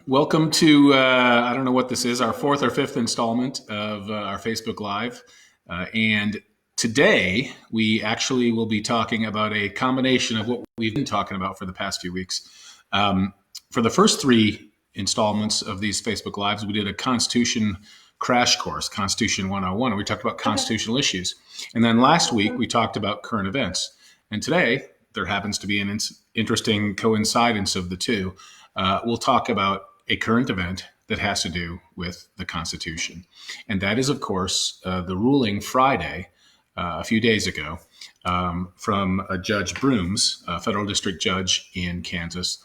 Welcome to, I don't know what this is, our fourth or fifth installment of our Facebook Live. And today we actually will be talking about a combination of what we've been talking about for the past few weeks. For the first three installments of these Facebook Lives, we did a Constitution crash course, Constitution 101, and we talked about constitutional issues. And then last week we talked about current events. And today there happens to be an interesting coincidence of the two. We'll talk about a current event that has to do with the Constitution. And that is, of course, the ruling Friday, a few days ago, from Judge Brooms, a federal district judge in Kansas,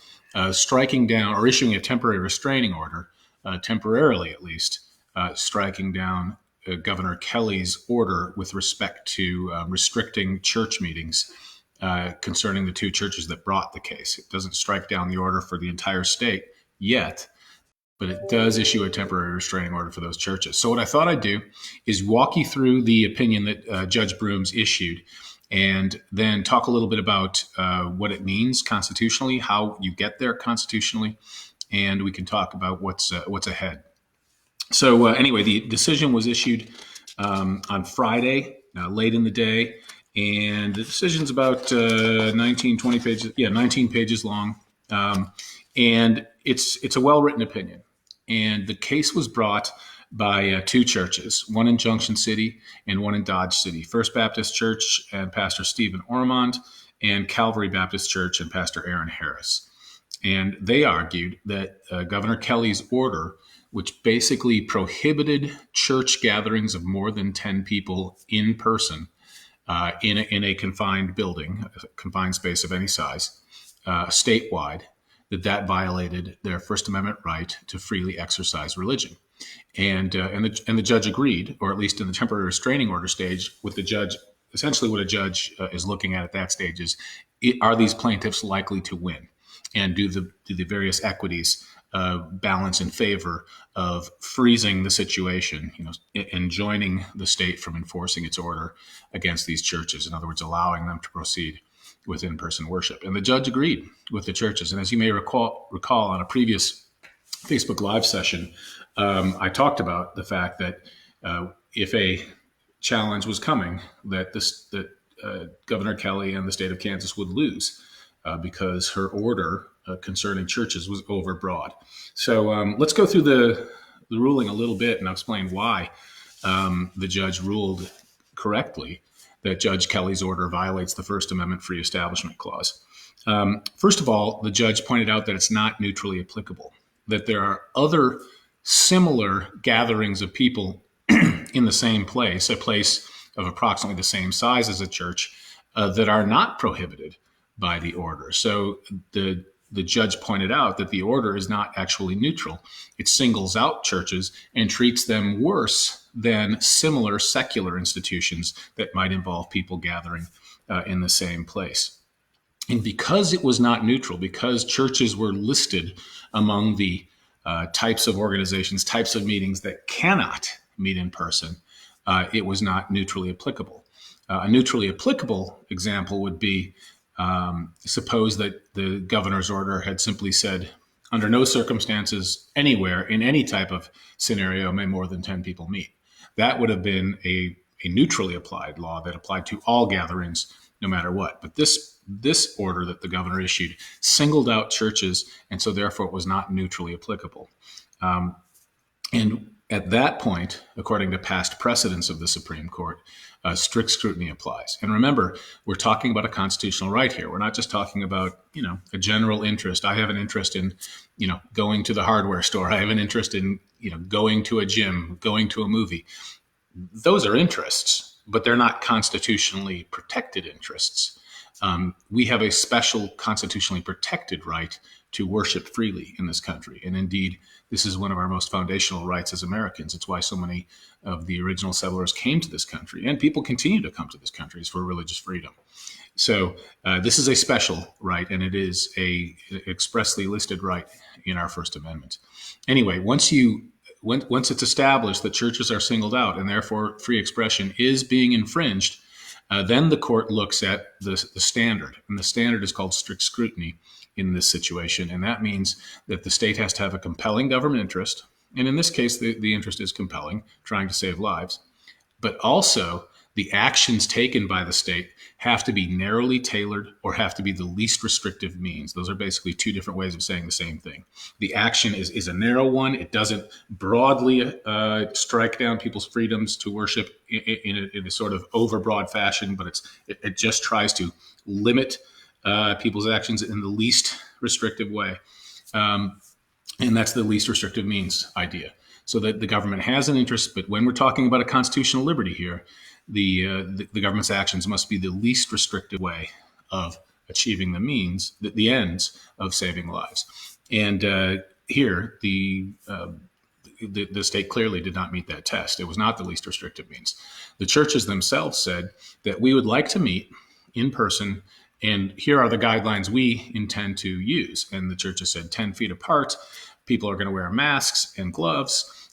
striking down or issuing a temporary restraining order, temporarily at least, striking down Governor Kelly's order with respect to restricting church meetings concerning the two churches that brought the case. It doesn't strike down the order for the entire state yet, but it does issue a temporary restraining order for those churches. So what I thought I'd do is walk you through the opinion that Judge Brooms issued, and then talk a little bit about what it means constitutionally, how you get there constitutionally, and we can talk about what's ahead. So anyway, the decision was issued on Friday, late in the day. And the decision's about 19 pages long. And it's a well-written opinion. And the case was brought by two churches, one in Junction City and one in Dodge City, First Baptist Church and Pastor Stephen Ormond, and Calvary Baptist Church and Pastor Aaron Harris. And they argued that Governor Kelly's order, which basically prohibited church gatherings of more than 10 people in person, in a confined building, a confined space of any size, statewide, that violated their First Amendment right to freely exercise religion. And the judge agreed, or at least in the temporary restraining order stage, with the judge. Essentially, what a judge is looking at that stage is: are these plaintiffs likely to win, and do the various equities balance in favor of freezing the situation, and joining the state from enforcing its order against these churches. In other words, allowing them to proceed with in-person worship. And the judge agreed with the churches. And as you may recall on a previous Facebook Live session, I talked about the fact that if a challenge was coming, that Governor Kelly and the state of Kansas would lose because her order concerning churches was overbroad. So let's go through the ruling a little bit and I'll explain why the judge ruled correctly that Judge Kelly's order violates the First Amendment Free Establishment Clause. First of all, the judge pointed out that it's not neutrally applicable, that there are other similar gatherings of people in the same place, a place of approximately the same size as a church, that are not prohibited by the order. So the judge pointed out that the order is not actually neutral. It singles out churches and treats them worse than similar secular institutions that might involve people gathering in the same place. And because it was not neutral, because churches were listed among the types of organizations, types of meetings that cannot meet in person, it was not neutrally applicable. A neutrally applicable example would be suppose that the governor's order had simply said, under no circumstances anywhere in any type of scenario may more than 10 people meet. That would have been a neutrally applied law that applied to all gatherings no matter what. But this order that the governor issued singled out churches, and so therefore it was not neutrally applicable. And at that point, according to past precedents of the Supreme Court, strict scrutiny applies. And remember, we're talking about a constitutional right here. We're not just talking about, a general interest. I have an interest in, going to the hardware store. I have an interest in, going to a gym, going to a movie. Those are interests, but they're not constitutionally protected interests. We have a special constitutionally protected right to worship freely in this country. And indeed, this is one of our most foundational rights as Americans. It's why so many of the original settlers came to this country, and people continue to come to this country, is for religious freedom. So this is a special right, and it is a expressly listed right in our First Amendment. Anyway, once it's established that churches are singled out and therefore free expression is being infringed, then the court looks at the standard, and the standard is called strict scrutiny. in this situation. And that means that the state has to have a compelling government interest. And in this case, the interest is compelling, trying to save lives. But also, the actions taken by the state have to be narrowly tailored or have to be the least restrictive means. Those are basically two different ways of saying the same thing. The action is a narrow one. It doesn't broadly strike down people's freedoms to worship in a sort of overbroad fashion, but it just tries to limit people's actions in the least restrictive way. And that's the least restrictive means idea. So that the government has an interest, but when we're talking about a constitutional liberty here, the government's actions must be the least restrictive way of achieving the means, the ends of saving lives. And here, the state clearly did not meet that test. It was not the least restrictive means. The churches themselves said that we would like to meet in person, and here are the guidelines we intend to use. And the churches said 10 feet apart. People are going to wear masks and gloves.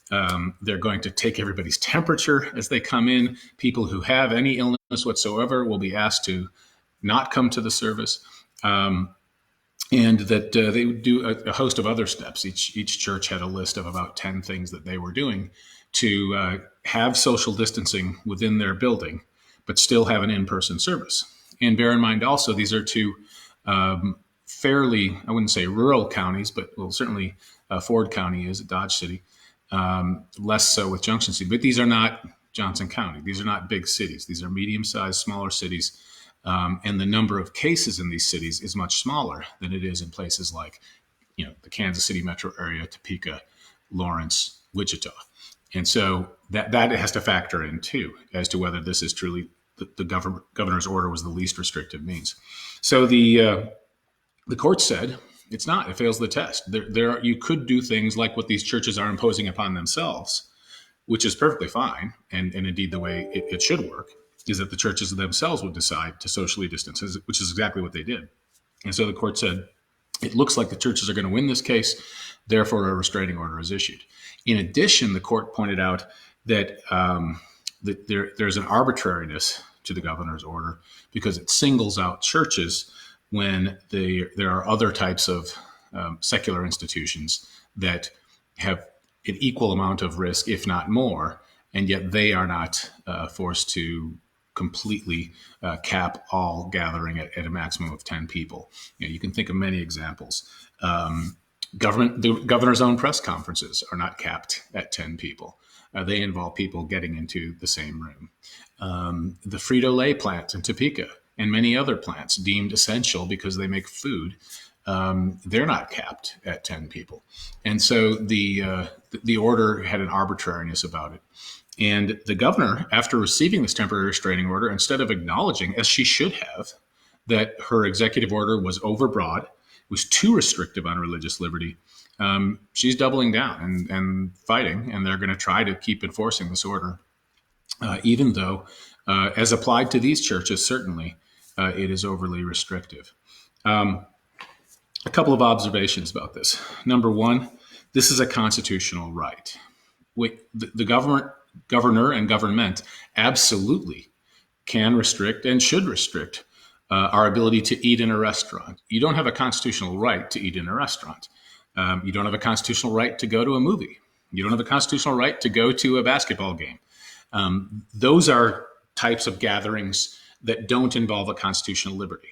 They're going to take everybody's temperature as they come in. People who have any illness whatsoever will be asked to not come to the service. And that they would do a host of other steps. Each church had a list of about 10 things that they were doing to have social distancing within their building, but still have an in-person service. And bear in mind also, these are two fairly, I wouldn't say rural counties, but well, certainly Ford County is, Dodge City, less so with Junction City. But these are not Johnson County. These are not big cities. These are medium-sized, smaller cities. And the number of cases in these cities is much smaller than it is in places like, the Kansas City metro area, Topeka, Lawrence, Wichita. And so that has to factor in too, as to whether this is truly the governor's order was the least restrictive means. So the court said it's not. It fails the test. You could do things like what these churches are imposing upon themselves, which is perfectly fine, and indeed the way it should work is that the churches themselves would decide to socially distance, which is exactly what they did. And so the court said, it looks like the churches are going to win this case, therefore a restraining order is issued. In addition, the court pointed out that there's an arbitrariness to the governor's order because it singles out churches when there are other types of secular institutions that have an equal amount of risk, if not more, and yet they are not forced to completely cap all gathering at a maximum of 10 people. You can think of many examples. The governor's own press conferences are not capped at 10 people. They involve people getting into the same room. The Frito-Lay plant in Topeka and many other plants deemed essential because they make food, they're not capped at 10 people. And so the order had an arbitrariness about it. And the governor, after receiving this temporary restraining order, instead of acknowledging, as she should have, that her executive order was overbroad, was too restrictive on religious liberty, she's doubling down and fighting, and they're going to try to keep enforcing this order, even though, as applied to these churches, certainly it is overly restrictive. A couple of observations about this. Number one, this is a constitutional right. The governor and government absolutely can restrict and should restrict our ability to eat in a restaurant. You don't have a constitutional right to eat in a restaurant. You don't have a constitutional right to go to a movie. You don't have a constitutional right to go to a basketball game. Those are types of gatherings that don't involve a constitutional liberty.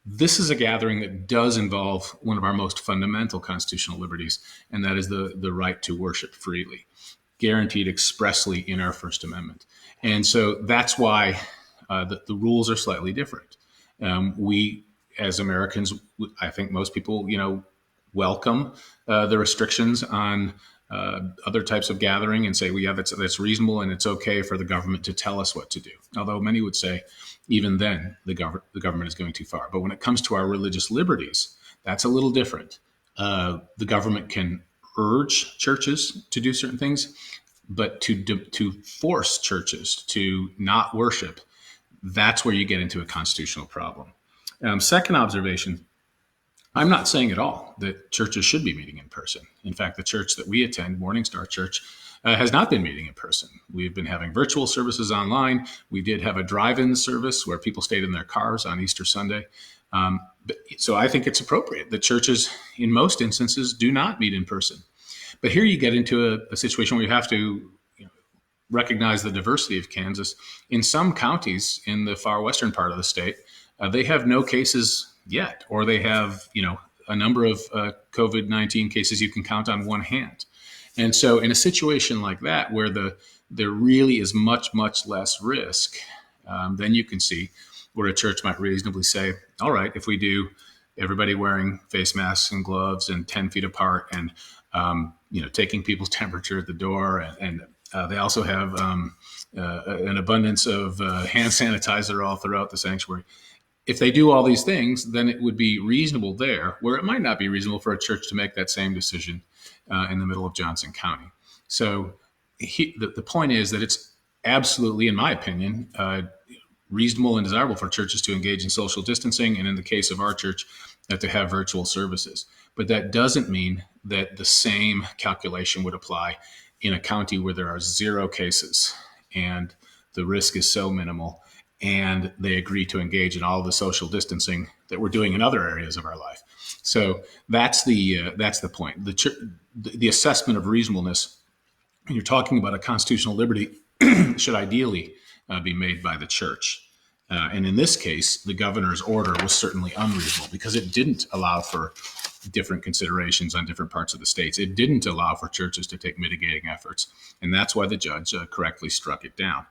This is a gathering that does involve one of our most fundamental constitutional liberties, and that is the right to worship freely, guaranteed expressly in our First Amendment. And so that's why the rules are slightly different. We, as Americans, I think most people, welcome the restrictions on other types of gathering and say, well, yeah, that's reasonable and it's okay for the government to tell us what to do. Although many would say, even then, the government is going too far. But when it comes to our religious liberties, that's a little different. The government can urge churches to do certain things, but to force churches to not worship, that's where you get into a constitutional problem. Second observation, I'm not saying at all that churches should be meeting in person. In fact, the church that we attend, Morning Star Church, has not been meeting in person. We've been having virtual services online. We did have a drive-in service where people stayed in their cars on Easter Sunday. So I think it's appropriate that churches, in most instances, do not meet in person. But here you get into a situation where you have to recognize the diversity of Kansas. In some counties in the far western part of the state, they have no cases yet, or they have a number of COVID-19 cases you can count on one hand. And so, in a situation like that, where there really is much less risk, then you can see where a church might reasonably say, all right, if we do everybody wearing face masks and gloves and 10 feet apart and taking people's temperature at the door, and they also have an abundance of hand sanitizer all throughout the sanctuary. If they do all these things, then it would be reasonable there, where it might not be reasonable for a church to make that same decision in the middle of Johnson County. So the point is that it's absolutely, in my opinion, reasonable and desirable for churches to engage in social distancing, and in the case of our church, to have virtual services. But that doesn't mean that the same calculation would apply in a county where there are 0 cases and the risk is so minimal, and they agree to engage in all the social distancing that we're doing in other areas of our life. So that's the point. The assessment of reasonableness, when you're talking about a constitutional liberty, should ideally be made by the church. And in this case, the governor's order was certainly unreasonable because it didn't allow for different considerations on different parts of the states. It didn't allow for churches to take mitigating efforts. And that's why the judge correctly struck it down.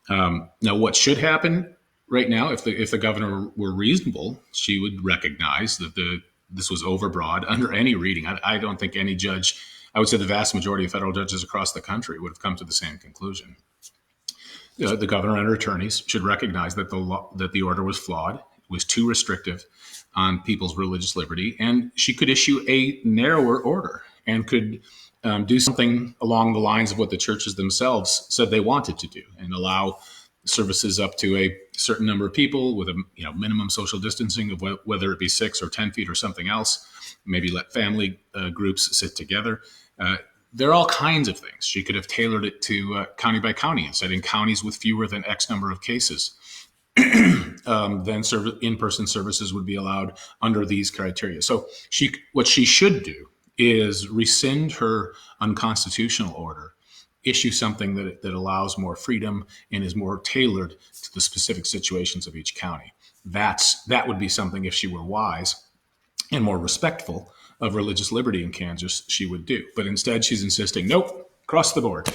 Now, what should happen right now, if the governor were reasonable, she would recognize that this was overbroad under any reading. I don't think any judge, I would say the vast majority of federal judges across the country would have come to the same conclusion. The governor and her attorneys should recognize that the order was flawed, was too restrictive on people's religious liberty, and she could issue a narrower order and could do something along the lines of what the churches themselves said they wanted to do, and allow services up to a certain number of people with a minimum social distancing of whether it be 6 or 10 feet or something else. Maybe let family groups sit together. There are all kinds of things. She could have tailored it to county by county and said in counties with fewer than X number of cases, then in-person services would be allowed under these criteria. So what she should do is rescind her unconstitutional order, issue something that allows more freedom and is more tailored to the specific situations of each county. That would be something, if she were wise and more respectful of religious liberty in Kansas, she would do. But instead, she's insisting, nope, across the board.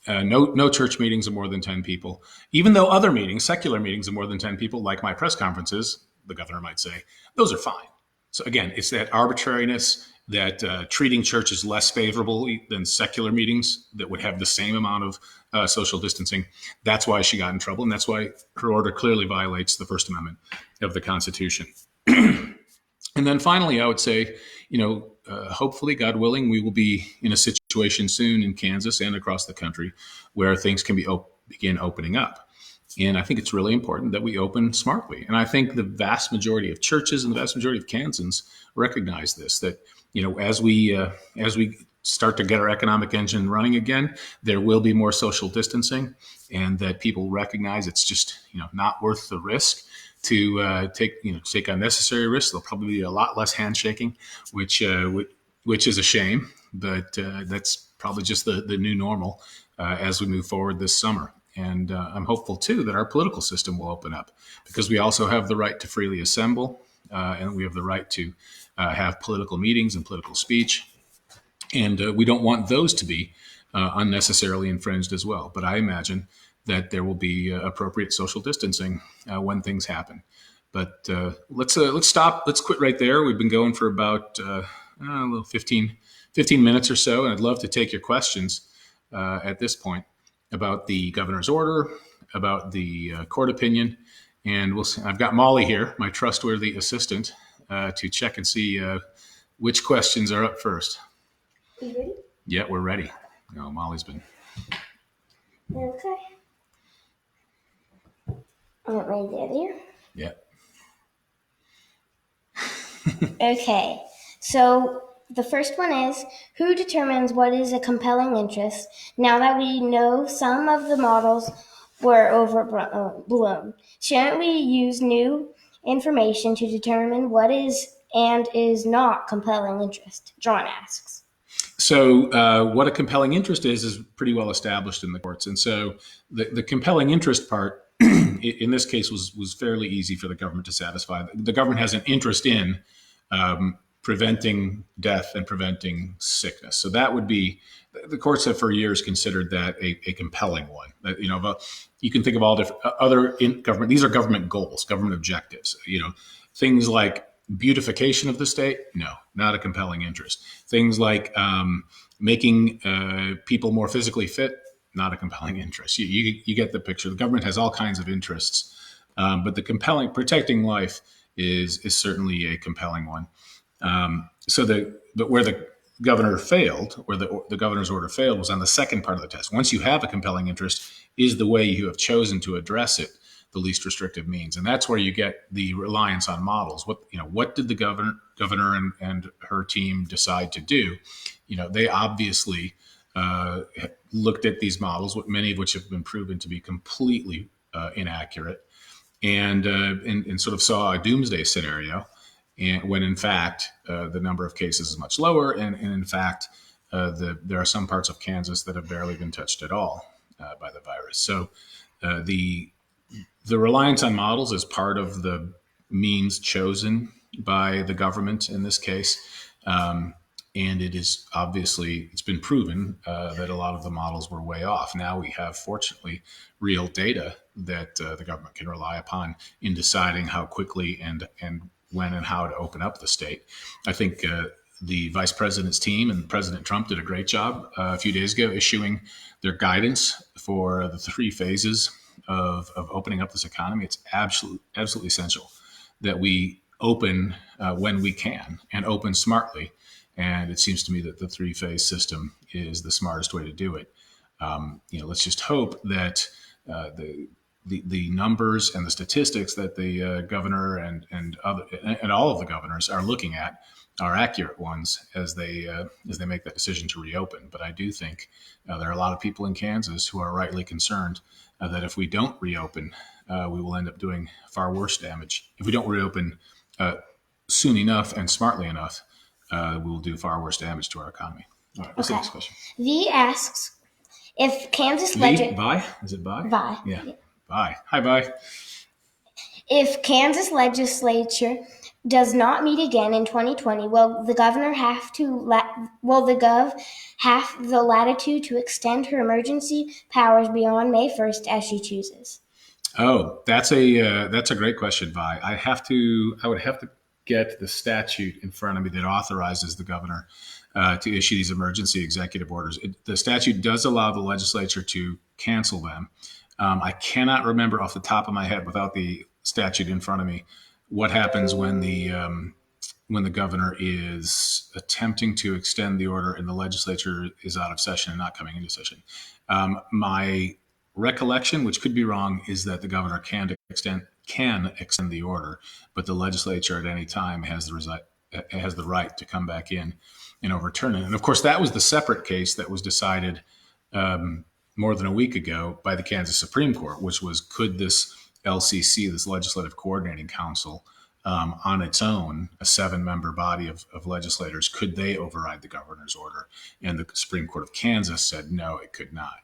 No church meetings of more than 10 people, even though other meetings, secular meetings of more than 10 people, like my press conferences, the governor might say, those are fine. So again, it's that arbitrariness, that treating churches less favorably than secular meetings that would have the same amount of social distancing. That's why she got in trouble, and that's why her order clearly violates the First Amendment of the Constitution. And then finally, I would say, hopefully, God willing, we will be in a situation soon in Kansas and across the country where things can begin opening up. And I think it's really important that we open smartly. And I think the vast majority of churches and the vast majority of Kansans recognize this, that, as we start to get our economic engine running again, there will be more social distancing, and that people recognize it's just, not worth the risk to take unnecessary risks. There'll probably be a lot less handshaking, which is a shame, but that's probably just the new normal as we move forward this summer. And I'm hopeful too that our political system will open up, because we also have the right to freely assemble, and we have the right to have political meetings and political speech, and we don't want those to be unnecessarily infringed as well. But I imagine that there will be appropriate social distancing when things happen. But let's stop. Let's quit right there. We've been going for about 15 minutes or so, and I'd love to take your questions at this point about the governor's order, about the court opinion, and we'll see. I've got Molly here, my trustworthy assistant, to check and see which questions are up first. Are you ready? Yeah, we're ready. Molly's been. Okay. Want me to get here? Yeah. Okay. So the first one is, who determines what is a compelling interest now that we know some of the models were overblown? Shouldn't we use new information to determine what is and is not compelling interest? John asks. So, what a compelling interest is pretty well established in the courts. And so, the compelling interest part, in this case, was fairly easy for the government to satisfy. The government has an interest in preventing death and preventing sickness. So that would be, the courts have for years considered that a compelling one. You can think of all different other in government. These are government goals, government objectives. Things like beautification of the state, no, not a compelling interest. Things like making people more physically fit, not a compelling interest. You get the picture. The government has all kinds of interests, but the compelling, protecting life is certainly a compelling one. But where the governor failed, where the governor's order failed, was on the second part of the test. Once you have a compelling interest, is the way you have chosen to address it the least restrictive means? And that's where you get the reliance on models. What did the governor and her team decide to do? They obviously looked at these models, many of which have been proven to be completely inaccurate, and sort of saw a doomsday scenario. And when in fact the number of cases is much lower, and in fact there are some parts of Kansas that have barely been touched at all by the virus. So the reliance on models is part of the means chosen by the government in this case, and it's been proven that a lot of the models were way off. Now we have, fortunately, real data that the government can rely upon in deciding how quickly and when and how to open up the state. I think the vice president's team and President Trump did a great job a few days ago issuing their guidance for the 3 phases of opening up this economy. It's absolutely essential that we open when we can and open smartly. And it seems to me that the 3-phase system is the smartest way to do it. Let's just hope that the numbers and the statistics that the governor and all of the governors are looking at are accurate ones as they make that decision to reopen. But I do think there are a lot of people in Kansas who are rightly concerned that if we don't reopen, we will end up doing far worse damage. If we don't reopen soon enough and smartly enough, we will do far worse damage to our economy. All right, what's the next question? V asks, if Kansas Vi? Is it Vi? Vi. Yeah. Vi. Hi, Vi. If Kansas legislature does not meet again in 2020, will the gov have the latitude to extend her emergency powers beyond May 1st as she chooses? Oh, that's a great question, Vi. I would have to get the statute in front of me that authorizes the governor to issue these emergency executive orders. The statute does allow the legislature to cancel them. I cannot remember off the top of my head, without the statute in front of me, what happens when the governor is attempting to extend the order and the legislature is out of session and not coming into session. My recollection, which could be wrong, is that the governor can extend the order, but the legislature at any time has the right to come back in and overturn it. And of course, that was the separate case that was decided more than a week ago by the Kansas Supreme Court, which was, could this LCC, this Legislative Coordinating Council, on its own, a 7-member body of legislators, could they override the governor's order? And the Supreme Court of Kansas said no, it could not.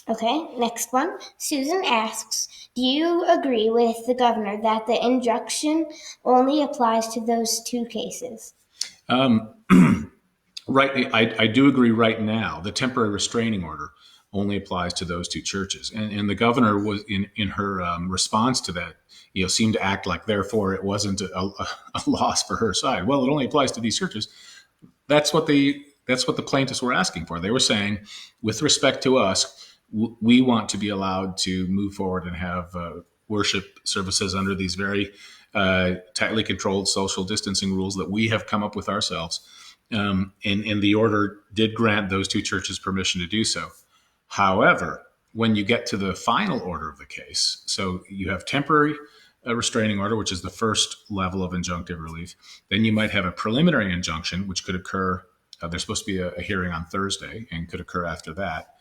Okay, next one. Susan asks, do you agree with the governor that the injunction only applies to those 2 cases? Right. I do agree right now. The temporary restraining order only applies to those 2 churches. And the governor was in her response to that, seemed to act like, therefore, it wasn't a loss for her side. Well, it only applies to these churches. That's what the plaintiffs were asking for. They were saying, with respect to us, we want to be allowed to move forward and have worship services under these very tightly controlled social distancing rules that we have come up with ourselves. And the order did grant those 2 churches permission to do so. However, when you get to the final order of the case, so you have temporary restraining order, which is the first level of injunctive relief. Then you might have a preliminary injunction, which could occur. There's supposed to be a hearing on Thursday and could occur after that.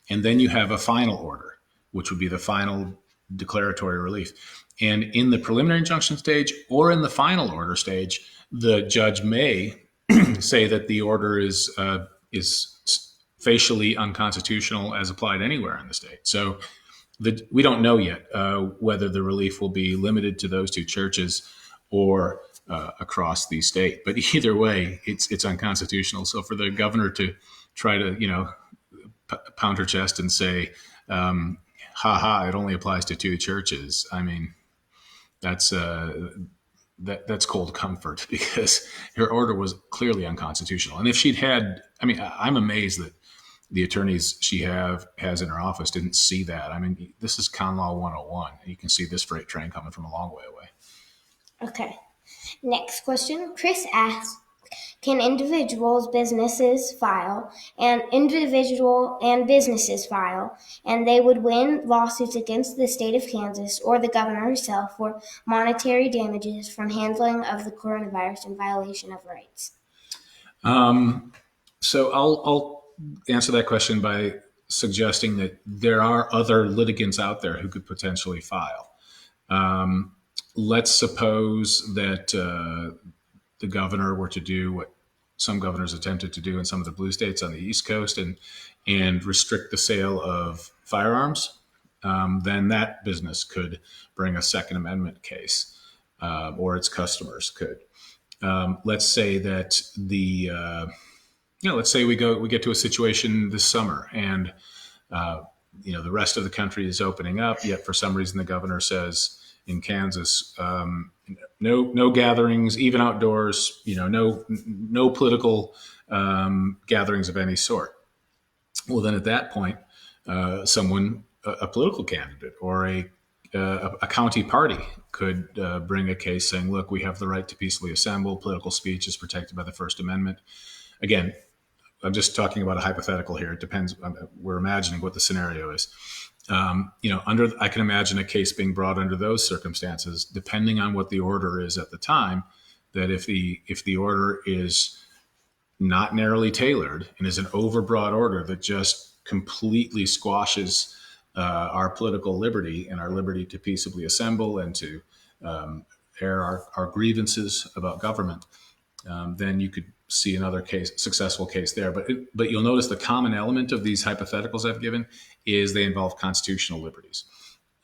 And then you have a final order, which would be the final declaratory relief. And in the preliminary injunction stage or in the final order stage, the judge may say that the order is facially unconstitutional as applied anywhere in the state. So we don't know yet whether the relief will be limited to those two churches or across the state. But either way, it's unconstitutional. So for the governor to try to pound her chest and say, "Ha ha, it only applies to two churches," I mean, that's cold comfort, because her order was clearly unconstitutional. And if she'd had, I mean, I'm amazed that the attorneys she has in her office didn't see that. I mean, this is con law 101. You can see this freight train coming from a long way away. Okay. Next question. Chris asks, can individuals, businesses file, and businesses file, and they would win lawsuits against the state of Kansas or the governor herself for monetary damages from handling of the coronavirus in violation of rights? So I'll answer that question by suggesting that there are other litigants out there who could potentially file. Let's suppose that the governor were to do what some governors attempted to do in some of the blue states on the East Coast and restrict the sale of firearms. Then that business could bring a Second Amendment case, or its customers could. Let's say that let's say we get to a situation this summer, and the rest of the country is opening up, yet for some reason the governor says in Kansas, no gatherings, even outdoors, no political gatherings of any sort. Well, then at that point, a political candidate or a county party could bring a case saying, look, we have the right to peacefully assemble. Political speech is protected by the First Amendment. Again, I'm just talking about a hypothetical here. It depends. We're imagining what the scenario is. I can imagine a case being brought under those circumstances, depending on what the order is at the time. That if the order is not narrowly tailored and is an overbroad order that just completely squashes our political liberty and our liberty to peaceably assemble and to air our grievances about government, then you could see another successful case there. But you'll notice the common element of these hypotheticals I've given is they involve constitutional liberties.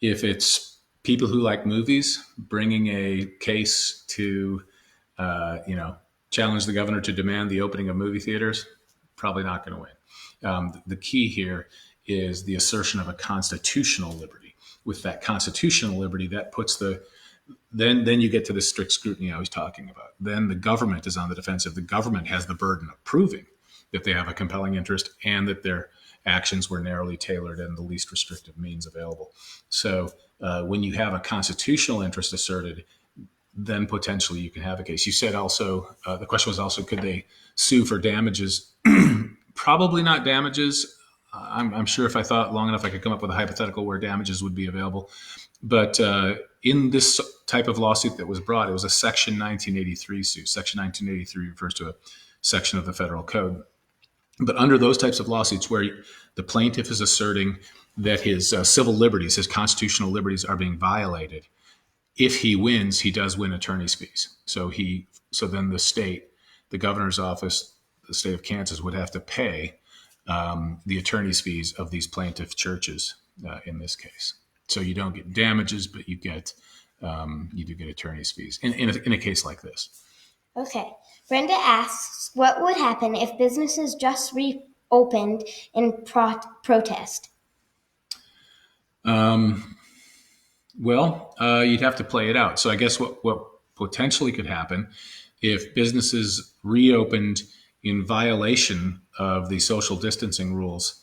If it's people who like movies bringing a case to, challenge the governor to demand the opening of movie theaters, probably not going to win. The key here is the assertion of a constitutional liberty. With that constitutional liberty, that puts then you get to the strict scrutiny I was talking about. Then the government is on the defensive. The government has the burden of proving that they have a compelling interest and that their actions were narrowly tailored and the least restrictive means available. So when you have a constitutional interest asserted, then potentially you can have a case. You said also, the question was also, could they sue for damages? Probably not damages. I'm sure if I thought long enough, I could come up with a hypothetical where damages would be available. But in this type of lawsuit that was brought, it was a Section 1983 suit. Section 1983 refers to a section of the federal code. But under those types of lawsuits where the plaintiff is asserting that his civil liberties, his constitutional liberties are being violated, if he wins, he does win attorney's fees. So then the governor's office, the state of Kansas, would have to pay the attorney's fees of these plaintiff churches in this case. So you don't get damages, but you do get attorney's fees in a case like this. Okay. Brenda asks, what would happen if businesses just reopened in protest? Well, you'd have to play it out. So I guess what potentially could happen if businesses reopened in violation of the social distancing rules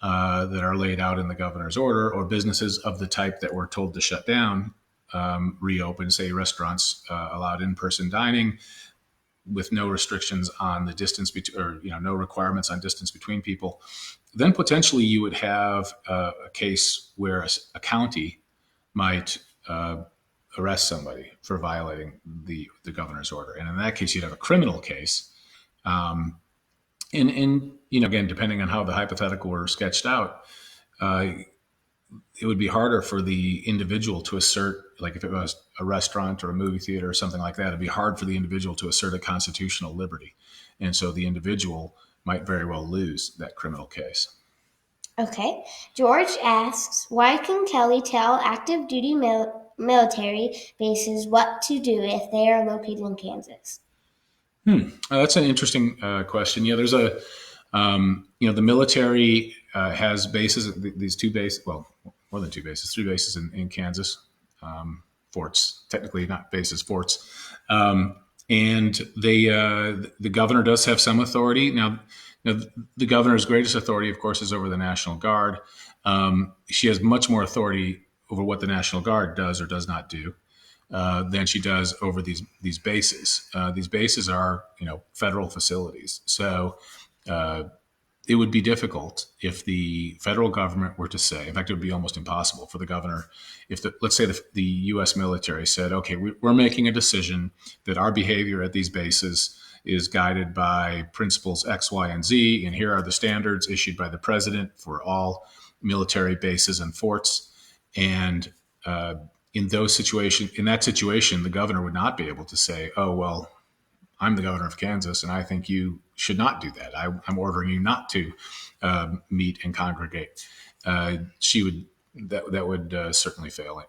that are laid out in the governor's order, or businesses of the type that were told to shut down reopen, say restaurants allowed in-person dining with no restrictions on the distance or no requirements on distance between people, then potentially you would have a case where a county might arrest somebody for violating the governor's order. And in that case, you'd have a criminal case. And again, depending on how the hypothetical were sketched out, it would be harder for the individual to assert, like if it was a restaurant or a movie theater or something like that, it'd be hard for the individual to assert a constitutional liberty. And so the individual might very well lose that criminal case. Okay. George asks, why can Kelly tell active duty military bases what to do if they are located in Kansas? That's an interesting question. Yeah, there's the military has bases, these two bases, well, more than two bases, three bases in Kansas, forts, technically not bases, forts. And the governor does have some authority. Now, the governor's greatest authority, of course, is over the National Guard. She has much more authority over what the National Guard does or does not do than she does over these bases. These bases are, federal facilities. So it would be difficult if the federal government were to say, in fact, it would be almost impossible for the governor, if let's say the U.S. military said, okay, we're making a decision that our behavior at these bases is guided by principles X, Y, and Z, and here are the standards issued by the president for all military bases and forts. And in that situation, the governor would not be able to say, oh, well, I'm the governor of Kansas, and I think you should not do that. I'm ordering you not to meet and congregate. That would certainly fail.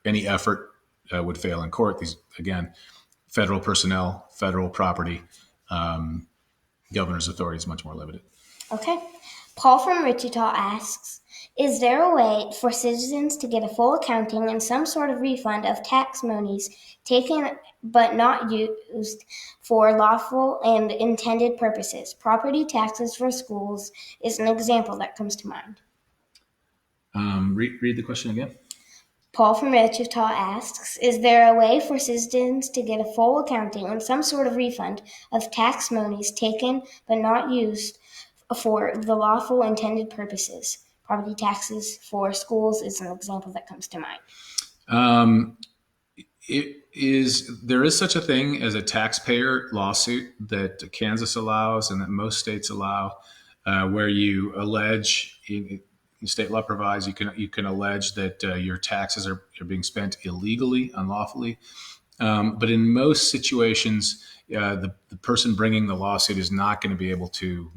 Any effort would fail in court. These, again, federal personnel, federal property, governor's authority is much more limited. Okay. Paul from Wichita asks, is there a way for citizens to get a full accounting and some sort of refund of tax monies taken but not used for lawful and intended purposes? Property taxes for schools is an example that comes to mind. Read the question again. Paul from Wichita asks, is there a way for citizens to get a full accounting and some sort of refund of tax monies taken but not used for the lawful intended purposes? Property taxes for schools is an example that comes to mind. There is such a thing as a taxpayer lawsuit that Kansas allows and that most states allow, where you allege, state law provides you can allege that your taxes are being spent illegally, unlawfully. But in most situations, the person bringing the lawsuit is not going to be able to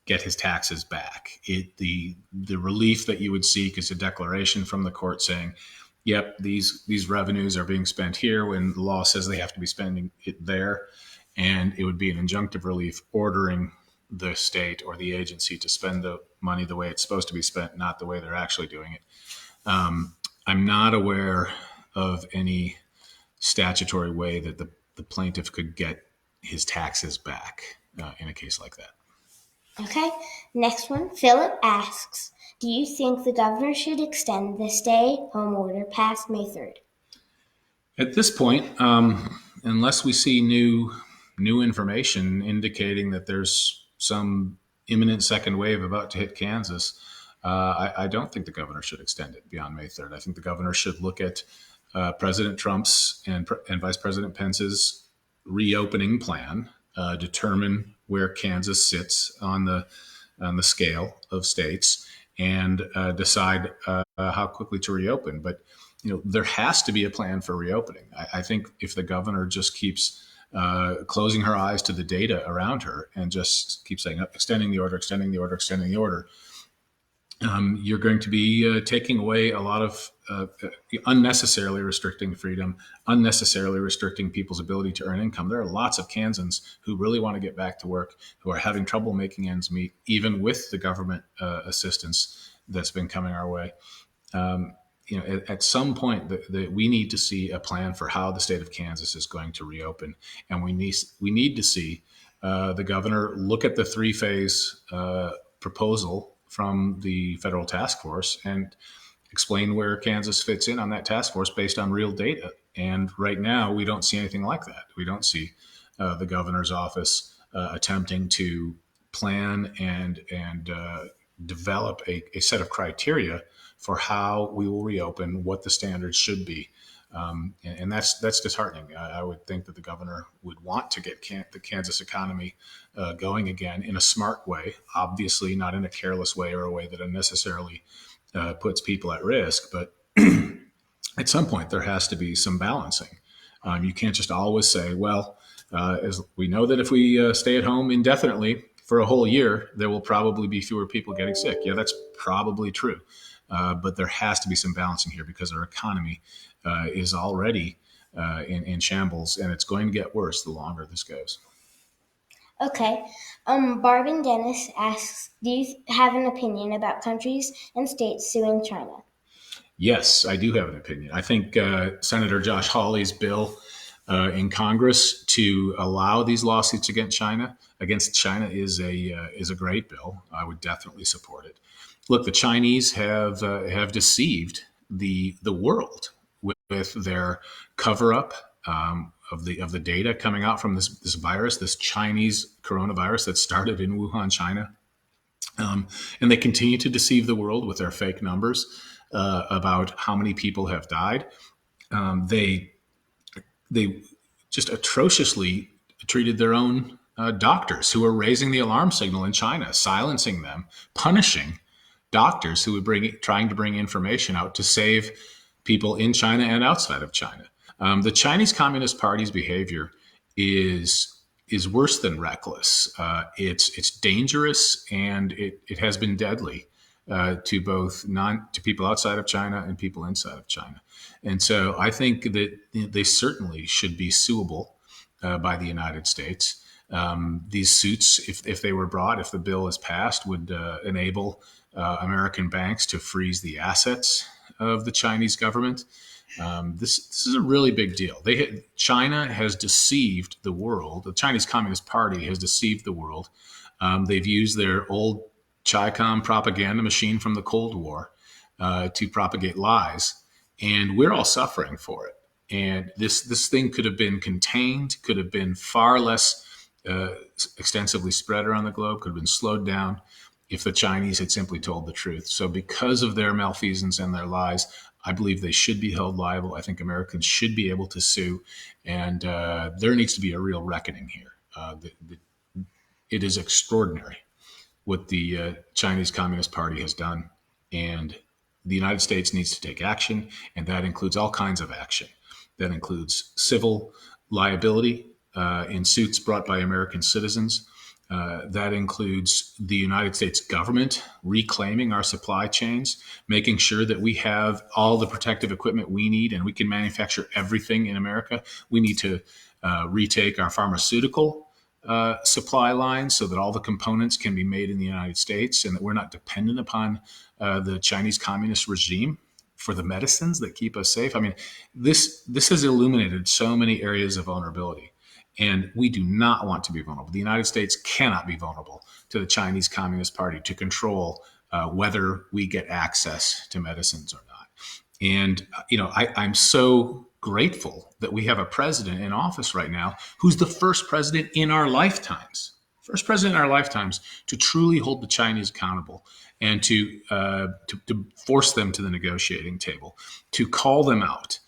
get his taxes back. The relief that you would seek is a declaration from the court saying, yep, these revenues are being spent here when the law says they have to be spending it there. And it would be an injunctive relief ordering the state or the agency to spend the money the way it's supposed to be spent, not the way they're actually doing it. I'm not aware of any statutory way that the plaintiff could get his taxes back in a case like that. Okay, next one. Philip asks, do you think the governor should extend the stay-home order past May 3rd? At this point, unless we see new information indicating that there's some imminent second wave about to hit Kansas, I don't think the governor should extend it beyond May 3rd. I think the governor should look at President Trump's and Vice President Pence's reopening plan, determine where Kansas sits on the scale of states, and decide how quickly to reopen. But there has to be a plan for reopening. I think if the governor just keeps closing her eyes to the data around her and just keeps saying extending the order, extending the order, extending the order, you're going to be taking away a lot of unnecessarily restricting freedom, unnecessarily restricting people's ability to earn income. There are lots of Kansans who really want to get back to work, who are having trouble making ends meet, even with the government assistance that's been coming our way. At some point, we need to see a plan for how the state of Kansas is going to reopen, and we need to see the governor look at the three-phase proposal from the federal task force and explain where Kansas fits in on that task force based on real data. And right now, we don't see anything like that. We don't see the governor's office attempting to plan and develop a set of criteria for how we will reopen, what the standards should be. And that's disheartening. I would think that the governor would want to get the Kansas economy going again in a smart way, obviously not in a careless way or a way that unnecessarily puts people at risk. But at some point, there has to be some balancing. You can't just always say, well, as we know that if we stay at home indefinitely for a whole year, there will probably be fewer people getting sick. Yeah, that's probably true. But there has to be some balancing here because our economy is already in shambles, and it's going to get worse the longer this goes. Okay. Barbin Dennis asks, do you have an opinion about countries and states suing China? Yes, I do have an opinion. I think Senator Josh Hawley's bill in Congress to allow these lawsuits against China is a great bill. I would definitely support it. Look, the Chinese have deceived the world with their cover up of the data coming out from this virus, this Chinese coronavirus that started in Wuhan, China. And they continue to deceive the world with their fake numbers about how many people have died. They just atrociously treated their own doctors who were raising the alarm signal in China, silencing them, punishing doctors who were trying to bring information out to save people in China and outside of China. The Chinese Communist Party's behavior is worse than reckless. It's dangerous, and it has been deadly to both to people outside of China and people inside of China. And so I think that they certainly should be suable by the United States. These suits, if they were brought, if the bill is passed, would enable American banks to freeze the assets of the Chinese government. This is a really big deal. China has deceived the world. The Chinese Communist Party has deceived the world. They've used their old Chi-Com propaganda machine from the Cold War to propagate lies, and we're all suffering for it. And this thing could have been contained, could have been far less extensively spread around the globe, could have been slowed down if the Chinese had simply told the truth. So because of their malfeasance and their lies, I believe they should be held liable. I think Americans should be able to sue, and there needs to be a real reckoning here. It is extraordinary what the Chinese Communist Party has done, and the United States needs to take action, and that includes all kinds of action. That includes civil liability in suits brought by American citizens. That includes the United States government reclaiming our supply chains, making sure that we have all the protective equipment we need and we can manufacture everything in America. We need to retake our pharmaceutical supply lines so that all the components can be made in the United States and that we're not dependent upon the Chinese communist regime for the medicines that keep us safe. I mean, this has illuminated so many areas of vulnerability. And we do not want to be vulnerable. The United States cannot be vulnerable to the Chinese Communist Party to control whether we get access to medicines or not. And, I'm so grateful that we have a president in office right now who's the first president in our lifetimes, to truly hold the Chinese accountable and to force them to the negotiating table, to call them out.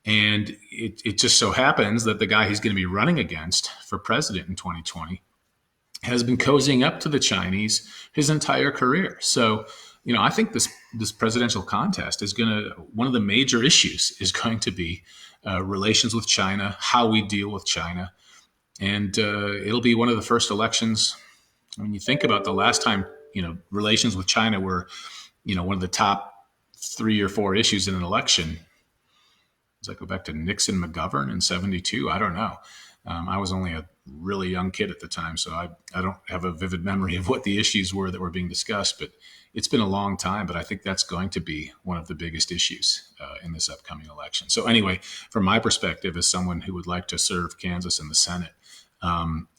And it just so happens that the guy he's going to be running against for president in 2020 has been cozying up to the Chinese his entire career. So, I think this presidential contest is one of the major issues is going to be relations with China, how we deal with China. And it'll be one of the first elections. When you think about the last time, relations with China were, one of the top 3 or 4 issues in an election. Does that go back to Nixon McGovern in 72? I don't know. I was only a really young kid at the time, so I don't have a vivid memory of what the issues were that were being discussed, but it's been a long time. But I think that's going to be one of the biggest issues in this upcoming election. So anyway, from my perspective, as someone who would like to serve Kansas in the Senate,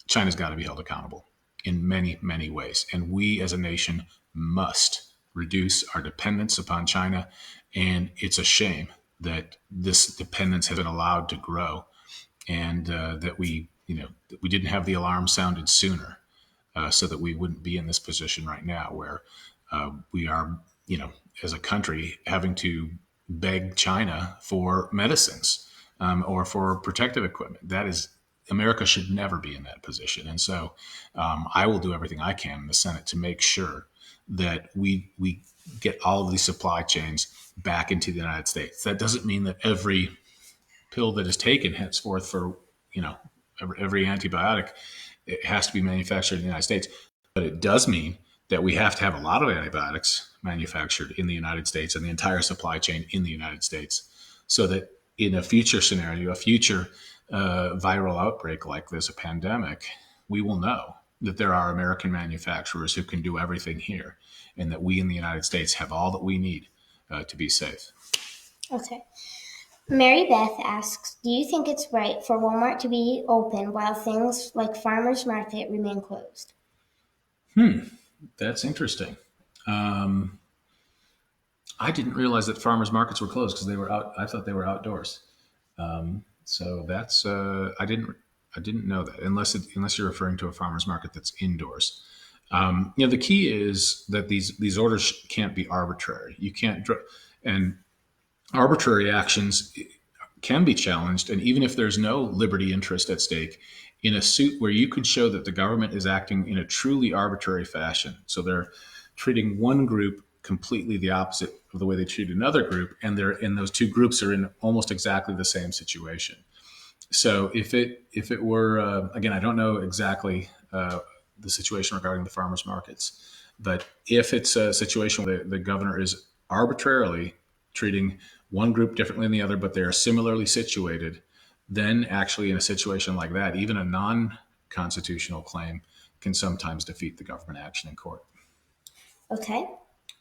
China's got to be held accountable in many, many ways. And we as a nation must reduce our dependence upon China. And it's a shame that this dependence has been allowed to grow, and that we didn't have the alarm sounded sooner, so that we wouldn't be in this position right now where we are, as a country, having to beg China for medicines or for protective equipment. America should never be in that position. And so I will do everything I can in the Senate to make sure that we get all of these supply chains back into the United States. That doesn't mean that every pill that is taken henceforth for every antibiotic, it has to be manufactured in the United States. But it does mean that we have to have a lot of antibiotics manufactured in the United States and the entire supply chain in the United States, so that in a future scenario, a future viral outbreak like this, a pandemic, we will know that there are American manufacturers who can do everything here, and that we in the United States have all that we need to be safe. Okay. Mary Beth asks, do you think it's right for Walmart to be open while things like farmers market remain closed? That's interesting. I didn't realize that farmers markets were closed because they were out. I thought they were outdoors. So that's I didn't know that unless you're referring to a farmers market that's indoors. The key is that these orders can't be arbitrary. You can't and arbitrary actions can be challenged, and even if there's no liberty interest at stake, in a suit where you could show that the government is acting in a truly arbitrary fashion, so they're treating one group completely the opposite of the way they treat another group, and those two groups are in almost exactly the same situation. So if it were again, I don't know exactly the situation regarding the farmers markets, but if it's a situation where the governor is arbitrarily treating one group differently than the other, but they are similarly situated, then actually in a situation like that, even a non-constitutional claim can sometimes defeat the government action in court. Okay.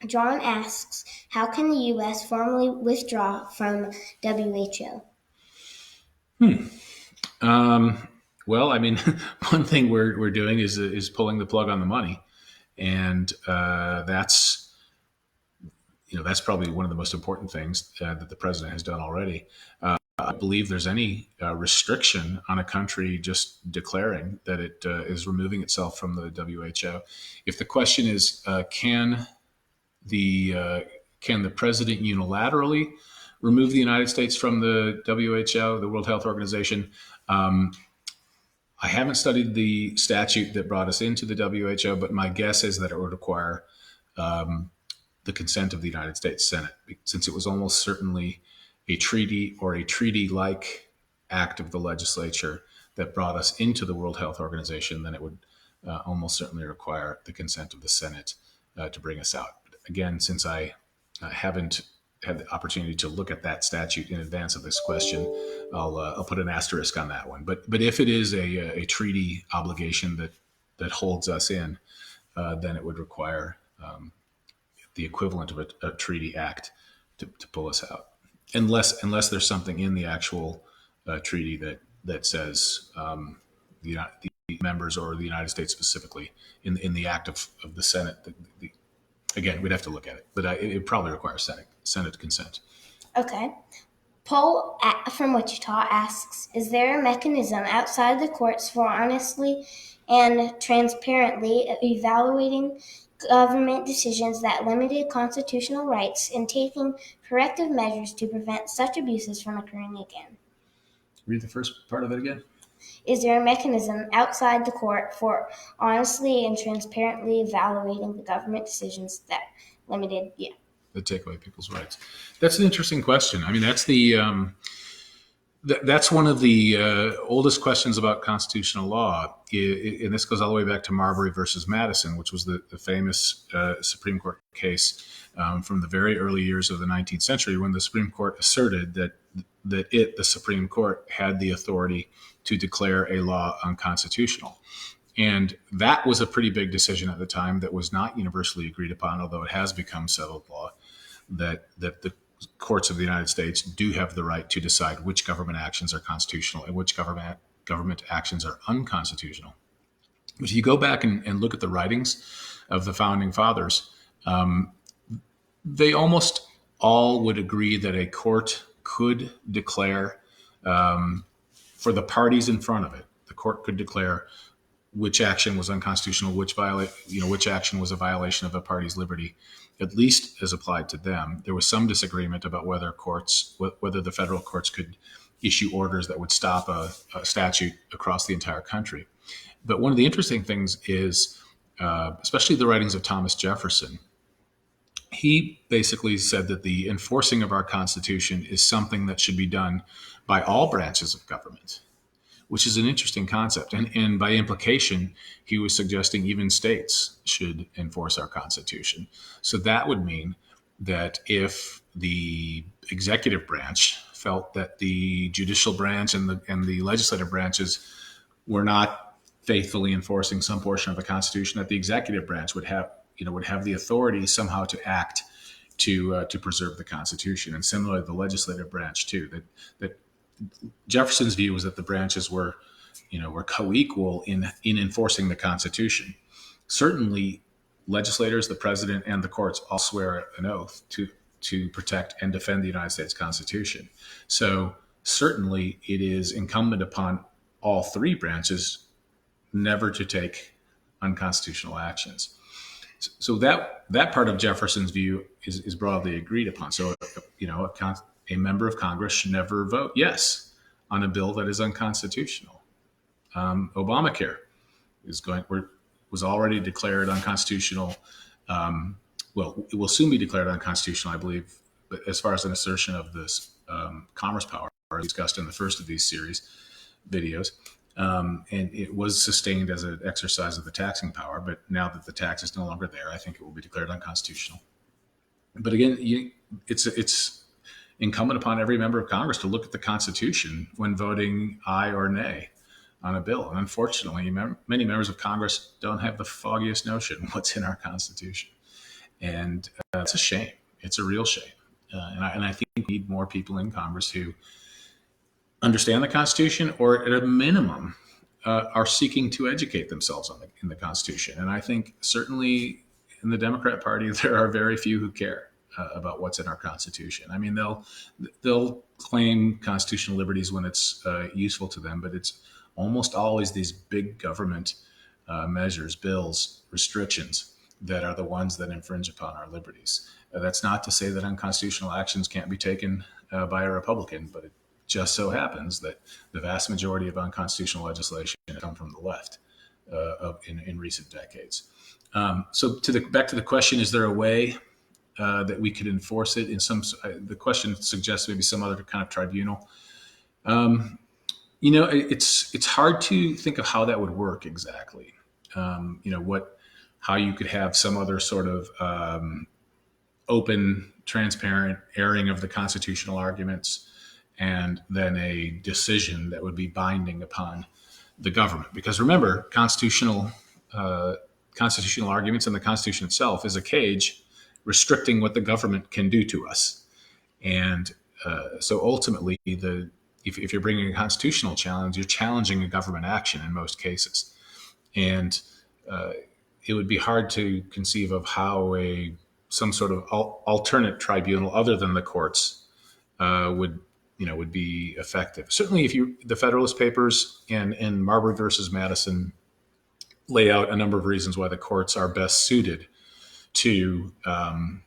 John asks, how can the U.S. formally withdraw from WHO? Well, I mean, one thing we're doing is pulling the plug on the money, and that's probably one of the most important things that the president has done already. I believe there's any restriction on a country just declaring that it is removing itself from the WHO. If the question is, can the president unilaterally remove the United States from the WHO, the World Health Organization? I haven't studied the statute that brought us into the WHO, but my guess is that it would require the consent of the United States Senate, since it was almost certainly a treaty or a treaty-like act of the legislature that brought us into the World Health Organization. Then it would almost certainly require the consent of the Senate to bring us out. Again, since I haven't had the opportunity to look at that statute in advance of this question, I'll put an asterisk on that one. But if it is a treaty obligation that holds us in, then it would require the equivalent of a treaty act to pull us out, unless there's something in the actual treaty that says the members or the United States specifically in the act of the Senate. Again, we'd have to look at it, but it probably requires Senate consent. Okay. Paul from Wichita asks, is there a mechanism outside the courts for honestly and transparently evaluating government decisions that limited constitutional rights and taking corrective measures to prevent such abuses from occurring again? Read the first part of it again. Is there a mechanism outside the court for honestly and transparently evaluating the government decisions that limited, that take away people's rights? That's an interesting question. I mean, that's that's one of the oldest questions about constitutional law, and this goes all the way back to Marbury versus Madison, which was the famous Supreme Court case from the very early years of the 19th century, when the Supreme Court asserted that the Supreme Court had the authority to declare a law unconstitutional. And that was a pretty big decision at the time that was not universally agreed upon, although it has become settled law, that the courts of the United States do have the right to decide which government actions are constitutional and which government actions are unconstitutional. But if you go back and look at the writings of the founding fathers, they almost all would agree that a court could declare, for the parties in front of it, the court could declare which action was unconstitutional, which action was a violation of a party's liberty, at least as applied to them. There was some disagreement about whether the federal courts could issue orders that would stop a statute across the entire country. But one of the interesting things is especially the writings of Thomas Jefferson, he basically said that the enforcing of our Constitution is something that should be done by all branches of government, which is an interesting concept. And by implication, he was suggesting even states should enforce our Constitution. So that would mean that if the executive branch felt that the judicial branch and the legislative branches were not faithfully enforcing some portion of the Constitution, that the executive branch would have the authority somehow to act to preserve the Constitution, and similarly the legislative branch too. That Jefferson's view was that the branches were co-equal in enforcing the Constitution. Certainly, legislators, the president, and the courts all swear an oath to protect and defend the United States Constitution. So certainly, it is incumbent upon all three branches never to take unconstitutional actions. So that part of Jefferson's view is broadly agreed upon. So a member of Congress should never vote yes on a bill that is unconstitutional. Obamacare was already declared unconstitutional. It will soon be declared unconstitutional, I believe. But as far as an assertion of this commerce power discussed in the first of these series videos, and it was sustained as an exercise of the taxing power. But now that the tax is no longer there, I think it will be declared unconstitutional. But again, it's incumbent upon every member of Congress to look at the Constitution when voting aye or nay on a bill. And unfortunately, many members of Congress don't have the foggiest notion what's in our Constitution. And it's a shame. It's a real shame. And I think we need more people in Congress who understand the Constitution, or at a minimum, are seeking to educate themselves in the Constitution. And I think certainly in the Democrat Party, there are very few who care about what's in our Constitution. I mean, they'll claim constitutional liberties when it's useful to them, but it's almost always these big government measures, bills, restrictions that are the ones that infringe upon our liberties. That's not to say that unconstitutional actions can't be taken by a Republican, but it just so happens that the vast majority of unconstitutional legislation has come from the left in recent decades. So back to the question, is there a way that we could enforce it in the question suggests maybe some other kind of tribunal. It's hard to think of how that would work exactly. How you could have some other sort of open, transparent airing of the constitutional arguments, and then a decision that would be binding upon the government. Because remember, constitutional arguments and the Constitution itself is a cage restricting what the government can do to us. And so ultimately, if you're bringing a constitutional challenge, you're challenging a government action in most cases. And it would be hard to conceive of how some sort of alternate tribunal other than the courts would be effective. Certainly, the Federalist Papers and Marbury versus Madison lay out a number of reasons why the courts are best suited to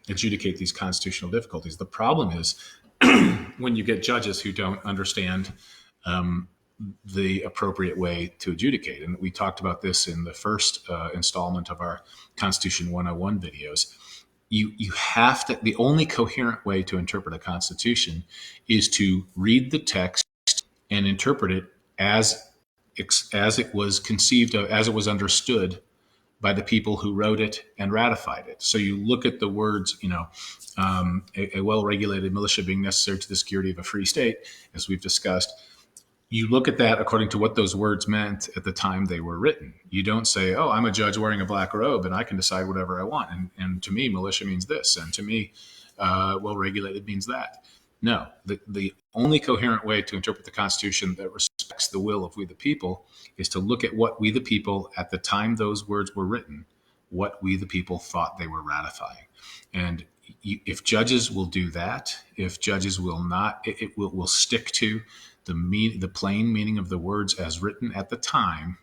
adjudicate these constitutional difficulties. The problem is when you get judges who don't understand the appropriate way to adjudicate. And we talked about this in the first installment of our Constitution 101 videos. You have to, the only coherent way to interpret a constitution is to read the text and interpret it as it was conceived of, as it was understood by the people who wrote it and ratified it. So you look at the words, a well-regulated militia being necessary to the security of a free state, as we've discussed. You look at that according to what those words meant at the time they were written. You don't say, oh, I'm a judge wearing a black robe and I can decide whatever I want. And to me, militia means this. And to me, well-regulated means that. No, the only coherent way to interpret the Constitution that respects the will of we the people is to look at what we the people, at the time those words were written, what we the people thought they were ratifying. And if judges will do that, if judges will not, it will stick to the plain meaning of the words as written at the time,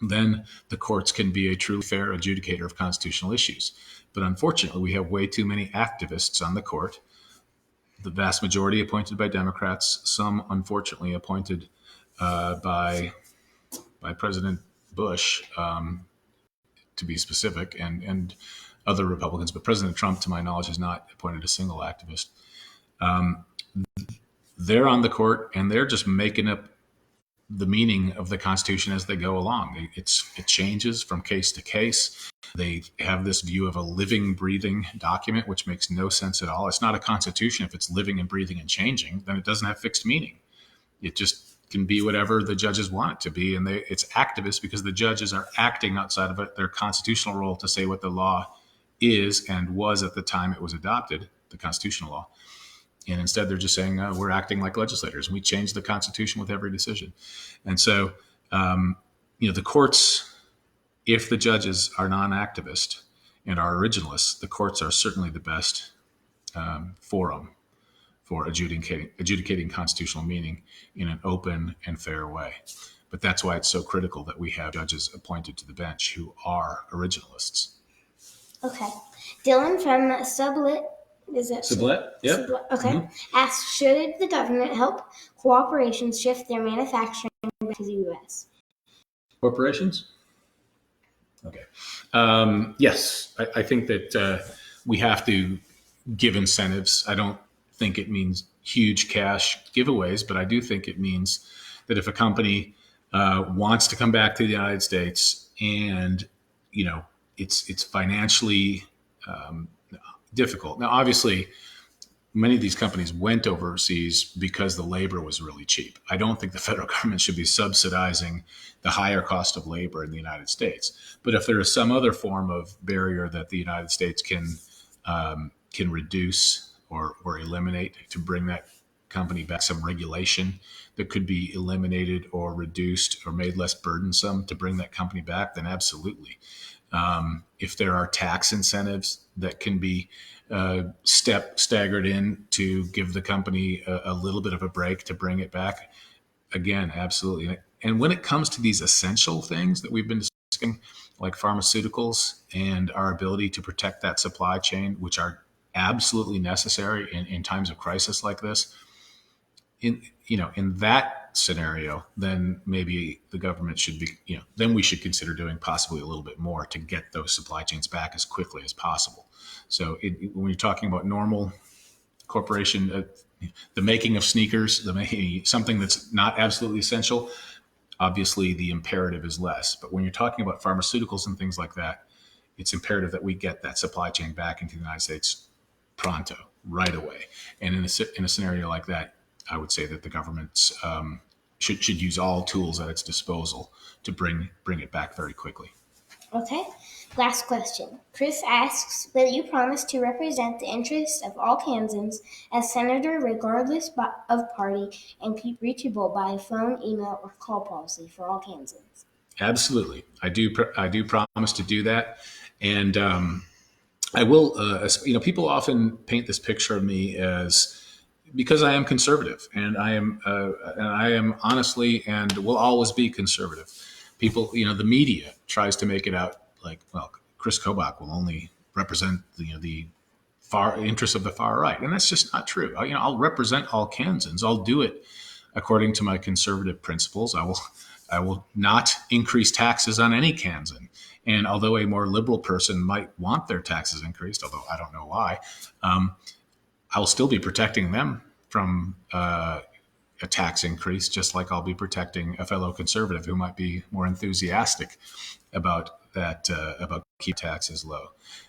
then the courts can be a truly fair adjudicator of constitutional issues. But unfortunately, we have way too many activists on the court, the vast majority appointed by Democrats, some unfortunately appointed by President Bush to be specific, and other Republicans, but President Trump, to my knowledge, has not appointed a single activist. They're on the court and they're just making up the meaning of the Constitution as they go along. It changes from case to case. They have this view of a living, breathing document, which makes no sense at all. It's not a constitution if it's living and breathing and changing. Then it doesn't have fixed meaning. It just can be whatever the judges want it to be. And it's activist because the judges are acting outside of their constitutional role to say what the law is and was at the time it was adopted, the constitutional law. And instead, they're just saying, we're acting like legislators. We change the Constitution with every decision. And so, the courts, if the judges are non-activist and are originalists, the courts are certainly the best forum for adjudicating constitutional meaning in an open and fair way. But that's why it's so critical that we have judges appointed to the bench who are originalists. Okay. Dylan from Sublet. Is it Sublet? Yep. Sublet? Okay. Asks, should the government help corporations shift their manufacturing back to the U.S.? Corporations? Okay. Yes, I think that we have to give incentives. I don't think it means huge cash giveaways, but I do think it means that if a company wants to come back to the United States and, it's financially difficult. Now, obviously, many of these companies went overseas because the labor was really cheap. I don't think the federal government should be subsidizing the higher cost of labor in the United States. But if there is some other form of barrier that the United States can reduce or eliminate to bring that company back, some regulation that could be eliminated or reduced or made less burdensome to bring that company back, then absolutely. If there are tax incentives that can be staggered in to give the company a little bit of a break to bring it back, again, absolutely. And when it comes to these essential things that we've been discussing, like pharmaceuticals and our ability to protect that supply chain, which are absolutely necessary in times of crisis like this, in that scenario, then maybe the government should be, then we should consider doing possibly a little bit more to get those supply chains back as quickly as possible. So when you're talking about normal corporation, the making of sneakers, something that's not absolutely essential, obviously the imperative is less. But when you're talking about pharmaceuticals and things like that, it's imperative that we get that supply chain back into the United States pronto, right away. And in a scenario like that, I would say that the government should use all tools at its disposal to bring it back very quickly. Okay. Last question. Kris asks, will you promise to represent the interests of all Kansans as senator regardless of party and keep reachable by phone, email, or call policy for all Kansans? Absolutely. I do promise to do that. And I will, people often paint this picture of me as, because I am conservative, and I am honestly and will always be conservative. People, the media tries to make it out like, well, Kris Kobach will only represent the far interests of the far right, and that's just not true. I'll represent all Kansans. I'll do it according to my conservative principles. I will not increase taxes on any Kansan. And although a more liberal person might want their taxes increased, although I don't know why, I will still be protecting them from a tax increase, just like I'll be protecting a fellow conservative who might be more enthusiastic about that, about keep taxes low.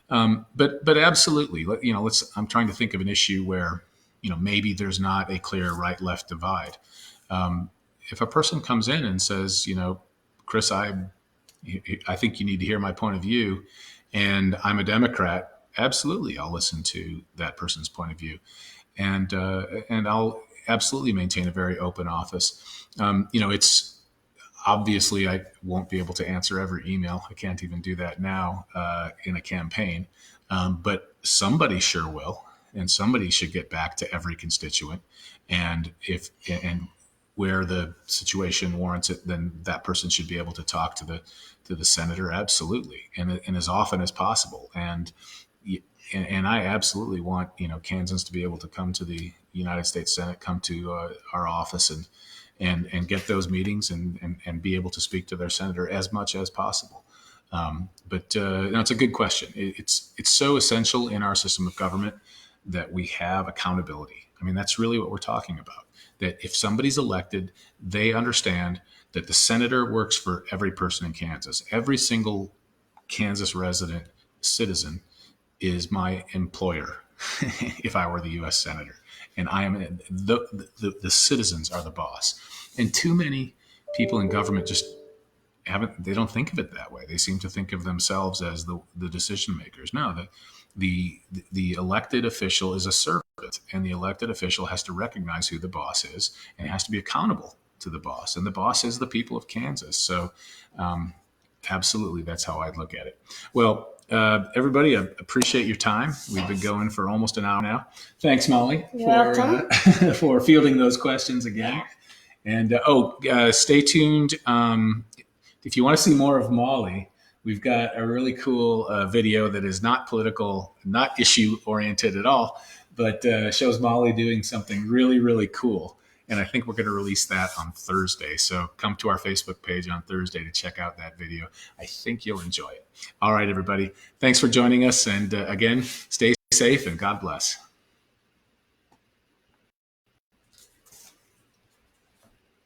But absolutely, I'm trying to think of an issue where, maybe there's not a clear right-left divide. If a person comes in and says, Kris, I think you need to hear my point of view, and I'm a Democrat, absolutely, I'll listen to that person's point of view, and I'll absolutely maintain a very open office. It's obviously I won't be able to answer every email. I can't even do that now in a campaign, but somebody sure will, and somebody should get back to every constituent. And where the situation warrants it, then that person should be able to talk to the senator, absolutely, and as often as possible. And I absolutely want Kansans to be able to come to the United States Senate, come to our office, and get those meetings and be able to speak to their senator as much as possible. No, it's a good question. It's so essential in our system of government that we have accountability. I mean, that's really what we're talking about. That if somebody's elected, they understand that the senator works for every person in Kansas. Every single Kansas resident citizen is my employer if I were the U.S. senator, and I am the citizens are the boss. And too many people in government just they don't think of it that way. They seem to think of themselves as the decision makers. No, the elected official is a servant, and the elected official has to recognize who the boss is and has to be accountable to the boss. And the boss is the people of Kansas. So, absolutely, that's how I'd look at it. Well, everybody, I appreciate your time. We've been going for almost an hour now. Thanks, Molly, Welcome. for fielding those questions again. And stay tuned. If you want to see more of Molly, we've got a really cool video that is not political, not issue oriented at all, but shows Molly doing something really, really cool. And I think we're going to release that on Thursday. So come to our Facebook page on Thursday to check out that video. I think you'll enjoy it. All right, everybody. Thanks for joining us. And again, stay safe and God bless.